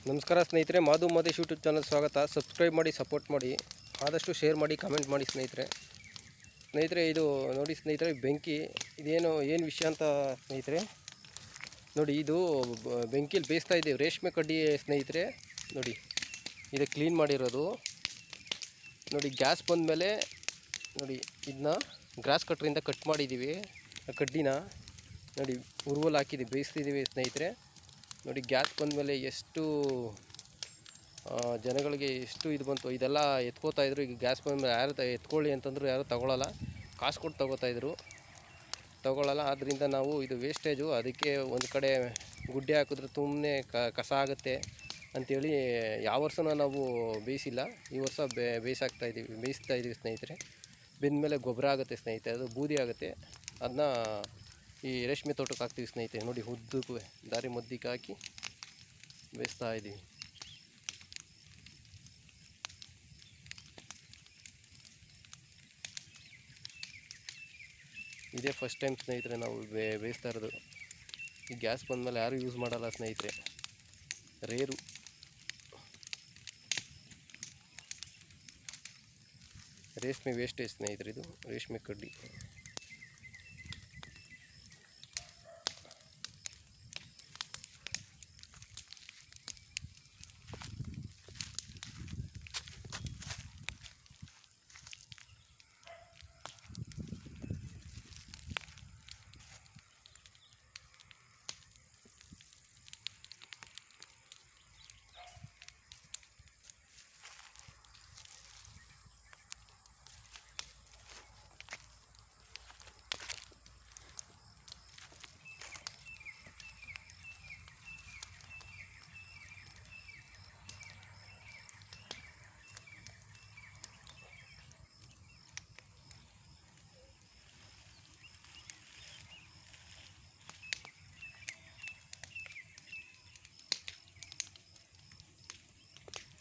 ನಮಸ್ಕಾರ ಸ್ನೇಹಿತರೆ, Madhu Mahadesh YouTube channel ಸ್ವಾಗತ. ಸಬ್ಸ್ಕ್ರೈಬ್ ಮಾಡಿ, ಸಪೋರ್ಟ್ ಮಾಡಿ, ಆದಷ್ಟು ಶೇರ್ ಮಾಡಿ, ಕಮೆಂಟ್ ಮಾಡಿ ಸ್ನೇಹಿತರೆ. ಇದು ನೋಡಿ ಸ್ನೇಹಿತರೆ, ಬೆಂಕಿ ಇದೇನು ವಿಷಯ ಅಂತ ಸ್ನೇಹಿತರೆ ನೋಡಿ. ಇದು ಬೆಂಕಿಯಲ್ಲಿ ಬೇಯಿಸ್ತಾ ಇದ್ದೀವಿ ರೇಷ್ಮೆ ಕಡ್ಡಿ ಸ್ನೇಹಿತರೆ. ನೋಡಿ ಇದು ಕ್ಲೀನ್ ಮಾಡಿರೋದು. ನೋಡಿ ಗ್ಯಾಸ್ ಬಂದಮೇಲೆ ನೋಡಿ ಇದನ್ನ ಗ್ರಾಸ್ ಕಟ್ರಿಂದ ಕಟ್ ಮಾಡಿದ್ದೀವಿ. ಆ ಕಡ್ಡಿನ ನೋಡಿ ಉರುವಲ್ಲಿ ಹಾಕಿದ್ದೀವಿ, ಬೇಯಿಸ್ತಿದ್ದೀವಿ ಸ್ನೇಹಿತರೆ. ನೋಡಿ ಗ್ಯಾಸ್ ಬಂದಮೇಲೆ ಎಷ್ಟು ಜನಗಳಿಗೆ ಎಷ್ಟು ಇದು ಬಂತು. ಇದೆಲ್ಲ ಎತ್ಕೋತಾಯಿದ್ರು. ಈಗ ಗ್ಯಾಸ್ ಬಂದಮೇಲೆ ಯಾರು ಎತ್ಕೊಳ್ಳಿ ಅಂತಂದ್ರು ಯಾರು ತಗೊಳ್ಳಲ್ಲ. ಕಾಸು ಕೊಟ್ಟು ತಗೊಳ್ಳಲ್ಲ. ಆದ್ದರಿಂದ ನಾವು ಇದು ವೇಸ್ಟೇಜು, ಅದಕ್ಕೆ ಒಂದು ಕಡೆ ಗುಡ್ಡೆ ಹಾಕಿದ್ರೆ ಸುಮ್ಮನೆ ಕಸ ಆಗುತ್ತೆ ಅಂಥೇಳಿ ಯಾವ ವರ್ಷನೂ ನಾವು ಬೇಯಿಸಿಲ್ಲ. ಈ ವರ್ಷ ಬೇಯಿಸ್ತಾ ಇದ್ದೀವಿ ಸ್ನೇಹಿತರೆ. ಬೆಂದಮೇಲೆ ಗೊಬ್ಬರ ಆಗುತ್ತೆ ಸ್ನೇಹಿತರೆ, ಅದು ಬೂದಿ ಆಗುತ್ತೆ. ಅದನ್ನ ಈ ರೇಷ್ಮೆ ತೋಟಕ್ಕೆ ಹಾಕ್ತೀವಿ ಸ್ನೇಹಿತರೆ. ನೋಡಿ ಉದ್ದಕ್ಕೂ ದಾರಿ ಮಧ್ಯಕ್ಕೆ ಹಾಕಿ ಬೇಯಿಸ್ತಾ ಇದ್ದೀವಿ. ಇದೇ ಫಸ್ಟ್ ಟೈಮ್ ಸ್ನೇಹಿತರೆ ನಾವು ಬೇಯಿಸ್ತಾ ಇರೋದು. ಈ ಗ್ಯಾಸ್ ಬಂದಮೇಲೆ ಯಾರೂ ಯೂಸ್ ಮಾಡಲ್ಲ ಸ್ನೇಹಿತರೆ, ರೇರು. ರೇಷ್ಮೆ ವೇಸ್ಟೇಜ್ ಸ್ನೇಹಿತರೆ, ಇದು ರೇಷ್ಮೆ ಕಡ್ಡಿ.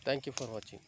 Thank you for watching.